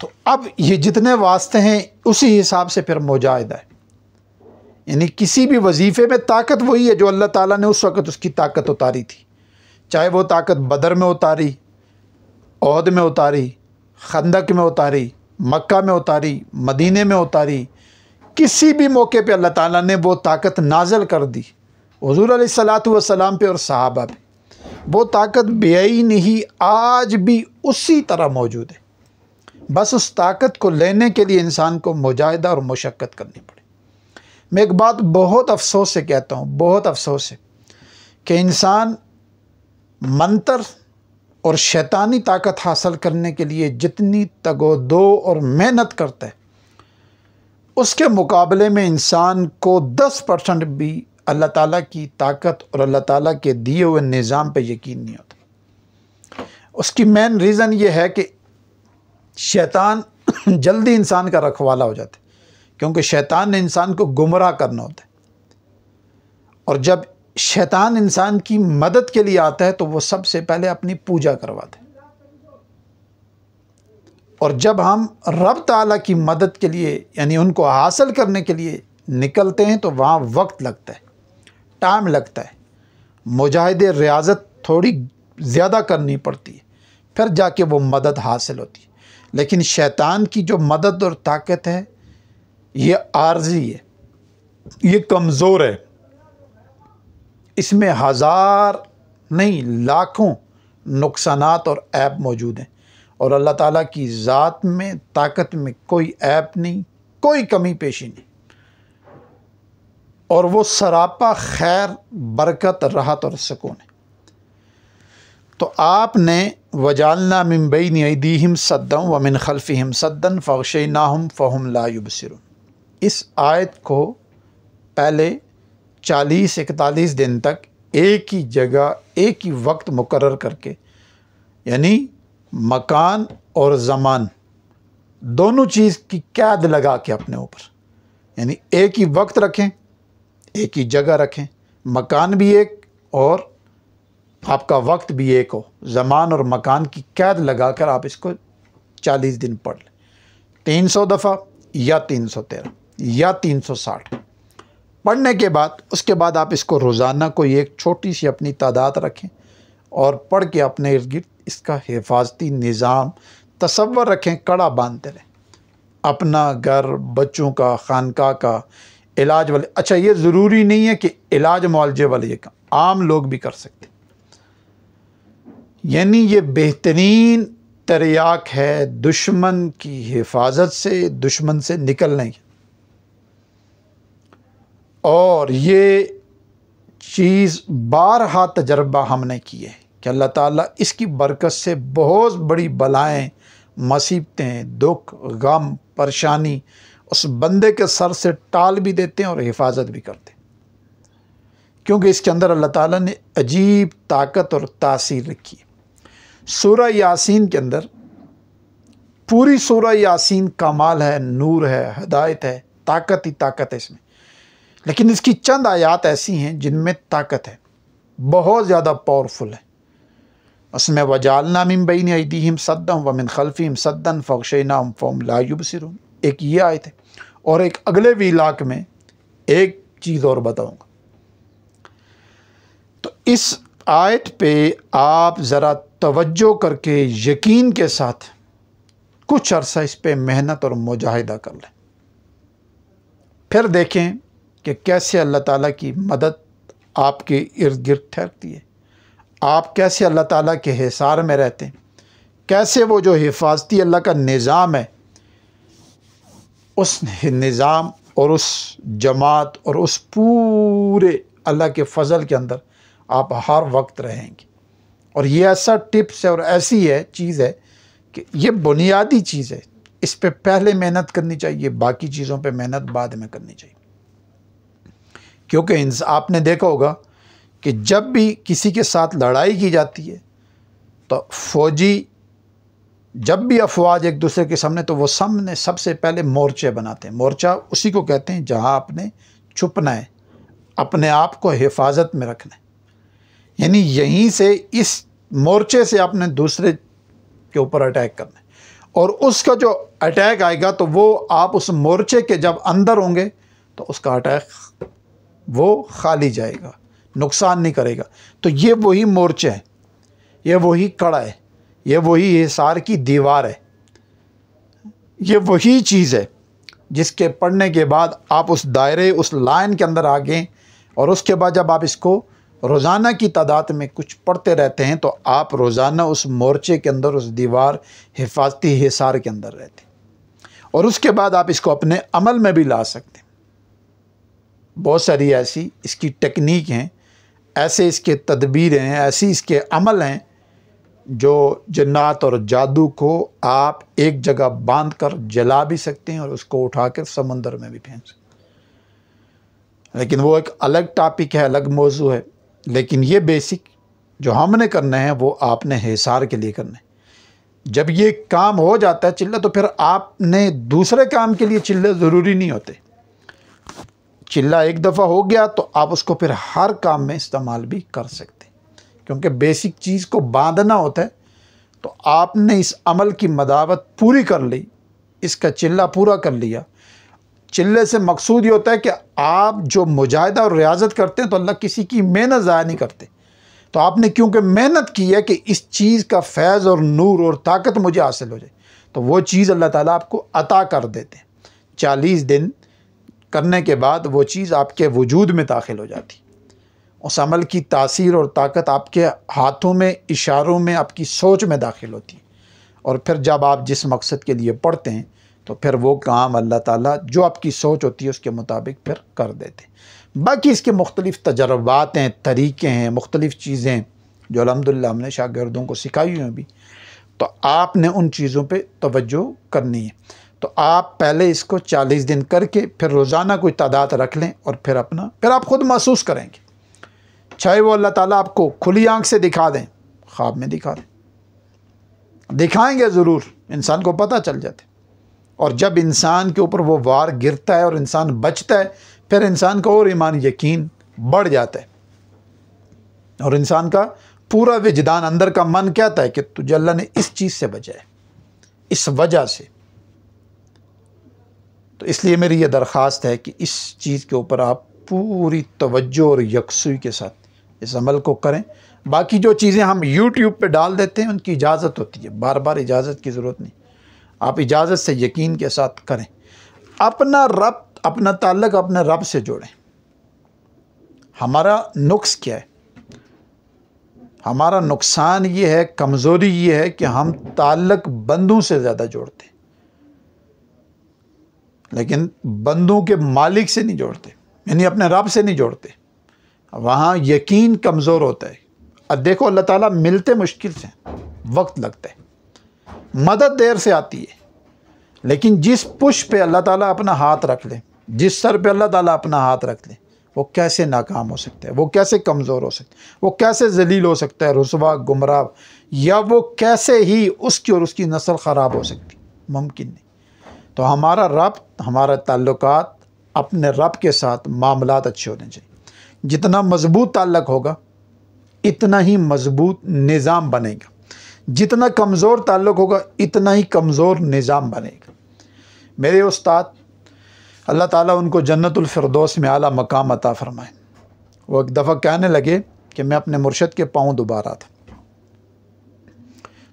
تو اب یہ جتنے واسطے ہیں اسی حساب سے پھر مجاہدہ ہے، یعنی کسی بھی وظیفے میں طاقت وہی ہے جو اللہ تعالیٰ نے اس وقت اس کی طاقت اتاری تھی، چاہے وہ طاقت بدر میں اتاری، احد میں اتاری، خندق میں اتاری، مکہ میں اتاری، مدینے میں اتاری، کسی بھی موقع پہ اللہ تعالیٰ نے وہ طاقت نازل کر دی حضور علیہ الصلاۃ والسلام پہ اور صحابہ پہ۔ وہ طاقت بیائی نہیں، آج بھی اسی طرح موجود ہے، بس اس طاقت کو لینے کے لیے انسان کو مجاہدہ اور مشقت کرنی پڑے۔ میں ایک بات بہت افسوس سے کہتا ہوں، بہت افسوس ہے کہ انسان منتر اور شیطانی طاقت حاصل کرنے کے لیے جتنی تگ و دو اور محنت کرتا ہے، اس کے مقابلے میں انسان کو 10% بھی اللہ تعالیٰ کی طاقت اور اللہ تعالیٰ کے دیے ہوئے نظام پہ یقین نہیں ہوتا۔ اس کی مین ریزن یہ ہے کہ شیطان جلدی انسان کا رکھوالا ہو جاتا ہے، کیونکہ شیطان نے انسان کو گمراہ کرنا ہوتا ہے، اور جب شیطان انسان کی مدد کے لیے آتا ہے تو وہ سب سے پہلے اپنی پوجا کرواتا ہے، اور جب ہم رب تعالیٰ کی مدد کے لیے یعنی ان کو حاصل کرنے کے لیے نکلتے ہیں تو وہاں وقت لگتا ہے، ٹائم لگتا ہے، مجاہدے ریاضت تھوڑی زیادہ کرنی پڑتی ہے، پھر جا کے وہ مدد حاصل ہوتی ہے۔ لیکن شیطان کی جو مدد اور طاقت ہے یہ عارضی ہے، یہ کمزور ہے، اس میں ہزار نہیں لاکھوں نقصانات اور عیب موجود ہیں، اور اللہ تعالیٰ کی ذات میں طاقت میں کوئی عیب نہیں، کوئی کمی پیشی نہیں، اور وہ سراپا خیر، برکت، راحت اور سکون ہے۔ تو آپ نے وَجَعَلْنَا مِن بَيْنِ أَيْدِيهِمْ سَدًّا وَمِنْ خَلْفِهِمْ سَدًّا فَأَغْشَيْنَاهُمْ فَهُمْ لَا يُبْصِرُونَ، اس آیت کو پہلے 40-41 دن تک ایک ہی جگہ ایک ہی وقت مقرر کر کے، یعنی مکان اور زمان دونوں چیز کی قید لگا کے اپنے اوپر، یعنی ایک ہی وقت رکھیں، ایک ہی جگہ رکھیں، مکان بھی ایک اور آپ کا وقت بھی ایک ہو، زمان اور مکان کی قید لگا کر آپ اس کو 40 دن پڑھ لیں، 300 دفعہ یا 313 یا 360 پڑھنے کے بعد اس کے بعد آپ اس کو روزانہ کوئی ایک چھوٹی سی اپنی تعداد رکھیں اور پڑھ کے اپنے ارد گرد اس کا حفاظتی نظام تصور رکھیں، کڑا باندھتے رہیں، اپنا گھر، بچوں کا، خانقاہ کا، علاج والے۔ اچھا، یہ ضروری نہیں ہے کہ علاج معالجے والے یہ کام عام لوگ بھی کر سکتے، یعنی یہ بہترین تریاک ہے دشمن کی حفاظت سے، دشمن سے نکلنے کی، اور یہ چیز بارہا تجربہ ہم نے کی ہے کہ اللہ تعالیٰ اس کی برکت سے بہت بڑی بلائیں، مصیبتیں، دکھ، غم، پریشانی اس بندے کے سر سے ٹال بھی دیتے ہیں اور حفاظت بھی کرتے ہیں، کیونکہ اس کے اندر اللہ تعالیٰ نے عجیب طاقت اور تاثیر رکھی ہے۔ سورہ یاسین کے اندر پوری سورہ یاسین کمال ہے، نور ہے، ہدایت ہے، طاقت ہی طاقت ہے اس میں، لیکن اس کی چند آیات ایسی ہیں جن میں طاقت ہے، بہت زیادہ پاورفل ہے۔ اس میں وَجَعَلْنَا مِن بَيْنِ أَيْدِيهِمْ سَدًّا وَمِنْ خَلْفِهِمْ سَدًّا فَأَغْشَيْنَاهُمْ فَهُمْ لَا يُبْصِرُونَ، ایک یہ آیت ہے، اور ایک اگلے ویلاک میں ایک چیز اور بتاؤں گا۔ تو اس آیت پہ آپ ذرا توجہ کر کے یقین کے ساتھ کچھ عرصہ اس پہ محنت اور مجاہدہ کر لیں، پھر دیکھیں کہ کیسے اللہ تعالیٰ کی مدد آپ کے ارد گرد ٹھہرتی ہے، آپ کیسے اللہ تعالیٰ کے حصار میں رہتے ہیں، کیسے وہ جو حفاظتی اللہ کا نظام ہے اس نظام اور اس جماعت اور اس پورے اللہ کے فضل کے اندر آپ ہر وقت رہیں گے۔ اور یہ ایسا ٹپس ہے اور ایسی ہے چیز ہے کہ یہ بنیادی چیز ہے، اس پہ پہلے محنت کرنی چاہیے، باقی چیزوں پہ محنت بعد میں کرنی چاہیے، کیونکہ آپ نے دیکھا ہوگا کہ جب بھی کسی کے ساتھ لڑائی کی جاتی ہے تو فوجی جب بھی افواج ایک دوسرے کے سامنے، تو وہ سامنے سب سے پہلے مورچے بناتے ہیں۔ مورچہ اسی کو کہتے ہیں جہاں آپ نے چھپنا ہے، اپنے آپ کو حفاظت میں رکھنا ہے، یعنی یہیں سے اس مورچے سے آپ نے دوسرے کے اوپر اٹیک کرنا ہے، اور اس کا جو اٹیک آئے گا تو وہ آپ اس مورچے کے جب اندر ہوں گے تو اس کا اٹیک وہ خالی جائے گا، نقصان نہیں کرے گا۔ تو یہ وہی مورچہ ہے، یہ وہی کڑا ہے، یہ وہی حصار کی دیوار ہے، یہ وہی چیز ہے جس کے پڑھنے کے بعد آپ اس دائرے، اس لائن کے اندر آ گئے، اور اس کے بعد جب آپ اس کو روزانہ کی تعداد میں کچھ پڑھتے رہتے ہیں تو آپ روزانہ اس مورچے کے اندر، اس دیوار حفاظتی حصار کے اندر رہتے ہیں، اور اس کے بعد آپ اس کو اپنے عمل میں بھی لا سکتے ہیں۔ بہت ساری ایسی اس کی ٹیکنیک ہیں، ایسے اس کے تدبیر ہیں، ایسی اس کے عمل ہیں جو جنات اور جادو کو آپ ایک جگہ باندھ کر جلا بھی سکتے ہیں اور اس کو اٹھا کر سمندر میں بھی پھینک سکتے ہیں۔ لیکن وہ ایک الگ ٹاپک ہے، الگ موضوع ہے، لیکن یہ بیسک جو ہم نے کرنا ہے وہ آپ نے حصار کے لیے کرنا ہے۔ جب یہ کام ہو جاتا ہے چلہ، تو پھر آپ نے دوسرے کام کے لیے چلے ضروری نہیں ہوتے۔ چلہ ایک دفعہ ہو گیا تو آپ اس کو پھر ہر کام میں استعمال بھی کر سکتے ہیں، کیونکہ بیسک چیز کو باندھنا ہوتا ہے۔ تو آپ نے اس عمل کی مداوت پوری کر لی، اس کا چلہ پورا کر لیا۔ چلے سے مقصود یہ ہوتا ہے کہ آپ جو مجاہدہ اور ریاضت کرتے ہیں تو اللہ کسی کی محنت ضائع نہیں کرتے۔ تو آپ نے کیونکہ محنت کی ہے کہ اس چیز کا فیض اور نور اور طاقت مجھے حاصل ہو جائے، تو وہ چیز اللہ تعالیٰ آپ کو عطا کر دیتے ہیں۔ 40 دن کرنے کے بعد وہ چیز آپ کے وجود میں داخل ہو جاتی۔ اس عمل کی تاثیر اور طاقت آپ کے ہاتھوں میں، اشاروں میں، آپ کی سوچ میں داخل ہوتی ہے، اور پھر جب آپ جس مقصد کے لیے پڑھتے ہیں تو پھر وہ کام اللہ تعالیٰ جو آپ کی سوچ ہوتی ہے اس کے مطابق پھر کر دیتے ہیں۔ باقی اس کے مختلف تجربات ہیں، طریقے ہیں، مختلف چیزیں جو الحمدللہ ہم نے شاگردوں کو سکھائی ہوئی ہیں بھی، تو آپ نے ان چیزوں پہ توجہ کرنی ہے۔ تو آپ پہلے اس کو 40 دن کر کے پھر روزانہ کوئی تعداد رکھ لیں، اور پھر آپ خود محسوس کریں گے، چاہے وہ اللہ تعالیٰ آپ کو کھلی آنکھ سے دکھا دیں، خواب میں دکھا دیں، دکھائیں گے ضرور، انسان کو پتہ چل جاتا ہے۔ اور جب انسان کے اوپر وہ وار گرتا ہے اور انسان بچتا ہے، پھر انسان کا اور ایمان یقین بڑھ جاتا ہے، اور انسان کا پورا وجدان، اندر کا من کہتا ہے کہ تجھے اللہ نے اس چیز سے بچایا، اس وجہ سے۔ تو اس لیے میری یہ درخواست ہے کہ اس چیز کے اوپر آپ پوری توجہ اور یکسوئی کے ساتھ اس عمل کو کریں۔ باقی جو چیزیں ہم یوٹیوب پہ ڈال دیتے ہیں ان کی اجازت ہوتی ہے، بار بار اجازت کی ضرورت نہیں، آپ اجازت سے یقین کے ساتھ کریں۔ اپنا ربط، اپنا تعلق اپنے رب سے جوڑیں۔ ہمارا نقص کیا ہے؟ ہمارا نقصان یہ ہے، کمزوری یہ ہے کہ ہم تعلق بندوں سے زیادہ جوڑتے ہیں، لیکن بندوں کے مالک سے نہیں جوڑتے، یعنی اپنے رب سے نہیں جوڑتے۔ وہاں یقین کمزور ہوتا ہے۔ اب دیکھو اللہ تعالیٰ ملتے مشکل سے، وقت لگتا ہے، مدد دیر سے آتی ہے، لیکن جس پش پہ اللہ تعالیٰ اپنا ہاتھ رکھ لے، جس سر پہ اللہ تعالیٰ اپنا ہاتھ رکھ لے، وہ کیسے ناکام ہو سکتا ہے، وہ کیسے کمزور ہو سکتا ہے، وہ کیسے ذلیل ہو سکتا ہے، رسوا، گمراہ، یا وہ کیسے ہی اس کی اور اس کی نسل خراب ہو سکتی، ممکن نہیں۔ تو ہمارا ربط، ہمارا تعلقات اپنے رب کے ساتھ، معاملات اچھے ہونے چاہیے۔ جتنا مضبوط تعلق ہوگا اتنا ہی مضبوط نظام بنے گا، جتنا کمزور تعلق ہوگا اتنا ہی کمزور نظام بنے گا۔ میرے استاد اللہ تعالیٰ ان کو جنت الفردوس میں اعلیٰ مقام عطا فرمائے، وہ ایک دفعہ کہنے لگے کہ میں اپنے مرشد کے پاؤں دبا رہا تھا،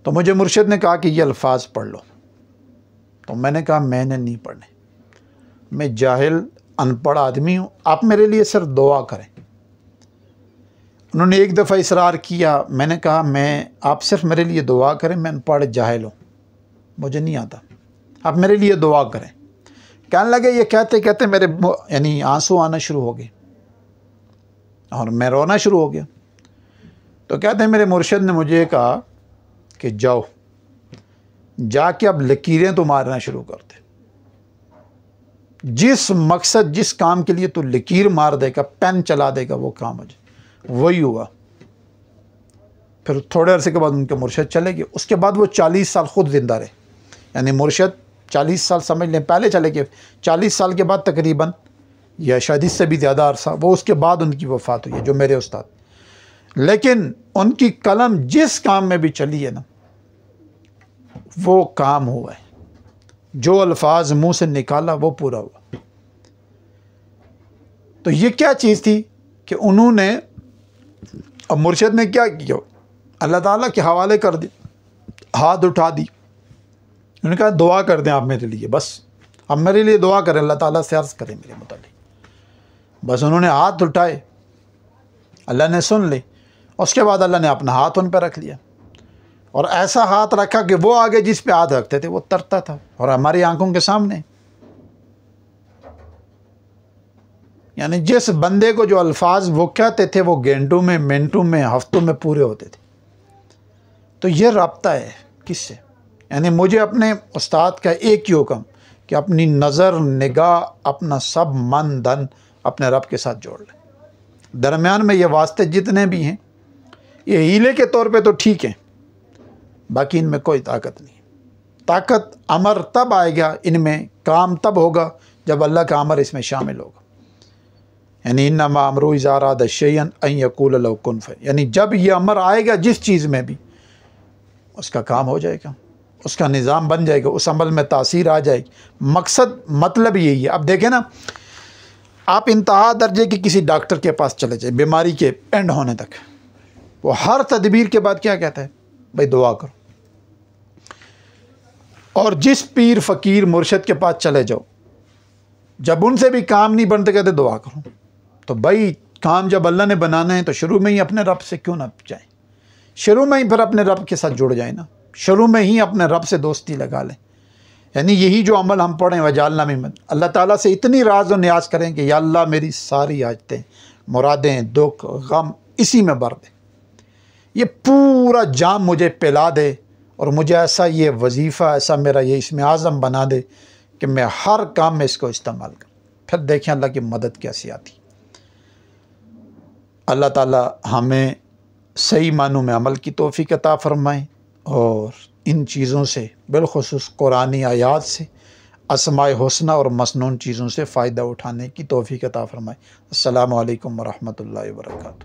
تو مجھے مرشد نے کہا کہ یہ الفاظ پڑھ لو، تو میں نے کہا میں نے نہیں پڑھنے، میں جاہل ان پڑھ آدمی ہوں، آپ میرے لیے صرف دعا کریں۔ انہوں نے ایک دفعہ اصرار کیا، میں نے کہا آپ صرف میرے لیے دعا کریں، میں ان پڑھ جاہل ہوں، مجھے نہیں آتا، آپ میرے لیے دعا کریں۔ کہنے لگے، یہ کہتے کہتے میرے یعنی آنسو آنا شروع ہو گئے اور میں رونا شروع ہو گیا۔ تو کہتے ہیں میرے مرشد نے مجھے کہا کہ جاؤ، جا کے اب لکیریں تو مارنا شروع کر دے، جس مقصد، جس کام کے لیے تو لکیر مار دے گا، پین چلا دے گا، وہ کام ہو جائے۔ وہی ہوا۔ پھر تھوڑے عرصے کے بعد ان کے مرشد چلے گئے، اس کے بعد وہ 40 سال خود زندہ رہے، یعنی مرشد 40 سال سمجھ لیں پہلے چلے گئے، 40 سال کے بعد تقریباً، یا شاید اس سے بھی زیادہ عرصہ، وہ اس کے بعد ان کی وفات ہوئی ہے، جو میرے استاد۔ لیکن ان کی قلم جس کام میں بھی چلی ہے نا، وہ کام ہوا ہے، جو الفاظ منہ سے نکالا وہ پورا ہوا۔ تو یہ کیا چیز تھی کہ انہوں نے، اب مرشد نے کیا کیا، اللہ تعالیٰ کے حوالے کر دی، ہاتھ اٹھا دی، انہوں نے کہا دعا کر دیں آپ میرے لیے، بس اب میرے لیے دعا کریں، اللہ تعالیٰ سے عرض کریں میرے متعلق۔ بس انہوں نے ہاتھ اٹھائے، اللہ نے سن لی، اس کے بعد اللہ نے اپنا ہاتھ ان پہ رکھ لیا، اور ایسا ہاتھ رکھا کہ وہ آگے جس پہ ہاتھ رکھتے تھے وہ ترتا تھا، اور ہماری آنکھوں کے سامنے۔ یعنی جس بندے کو جو الفاظ وہ کہتے تھے وہ گھنٹوں میں، منٹوں میں، ہفتوں میں پورے ہوتے تھے۔ تو یہ رابطہ ہے کس سے؟ یعنی مجھے اپنے استاد کا ایک ہی حکم کہ اپنی نظر، نگاہ، اپنا سب من دھن اپنے رب کے ساتھ جوڑ لیں۔ درمیان میں یہ واسطے جتنے بھی ہیں یہ ہیلے کے طور پہ تو ٹھیک ہیں، باقی ان میں کوئی طاقت نہیں۔ طاقت، امر تب آئے گا ان میں، کام تب ہوگا جب اللہ کا امر اس میں شامل ہوگا۔ یعنی انما امرؤ اذا اراد شیئا ان یقول له کن فیکون، یعنی جب یہ امر آئے گا جس چیز میں بھی، اس کا کام ہو جائے گا، اس کا نظام بن جائے گا، اس عمل میں تاثیر آ جائے گی۔ مقصد، مطلب یہی ہے۔ اب دیکھیں نا، آپ انتہا درجے کے کسی ڈاکٹر کے پاس چلے جائیں بیماری کے اینڈ ہونے تک، وہ ہر تدبیر کے بعد کیا کہتا ہے؟ بھائی دعا کرو۔ اور جس پیر، فقیر، مرشد کے پاس چلے جاؤ، جب ان سے بھی کام نہیں بنتے کہتے دعا کرو۔ تو بھائی کام جب اللہ نے بنانا ہے تو شروع میں ہی اپنے رب سے کیوں نہ جائیں؟ شروع میں ہی پھر اپنے رب کے ساتھ جڑ جائیں نا، شروع میں ہی اپنے رب سے دوستی لگا لیں۔ یعنی یہی جو عمل ہم پڑھیں وجعلنا ممن، اللہ تعالیٰ سے اتنی راز و نیاز کریں کہ یا اللہ میری ساری حاجتیں، مرادیں، دکھ، غم اسی میں بھر دے، یہ پورا جام مجھے پلا دے، اور مجھے ایسا یہ وظیفہ، ایسا میرا یہ اسم اعظم بنا دے کہ میں ہر کام میں اس کو استعمال کروں۔ پھر دیکھیں اللہ کی مدد کیسی آتی۔ اللہ تعالیٰ ہمیں صحیح معنوں میں عمل کی توفیق عطا فرمائیں، اور ان چیزوں سے، بالخصوص قرآنی آیات سے، اسماء حسنہ اور مسنون چیزوں سے فائدہ اٹھانے کی توفیق عطا فرمائیں۔ السلام علیکم ورحمۃ اللہ وبرکاتہ۔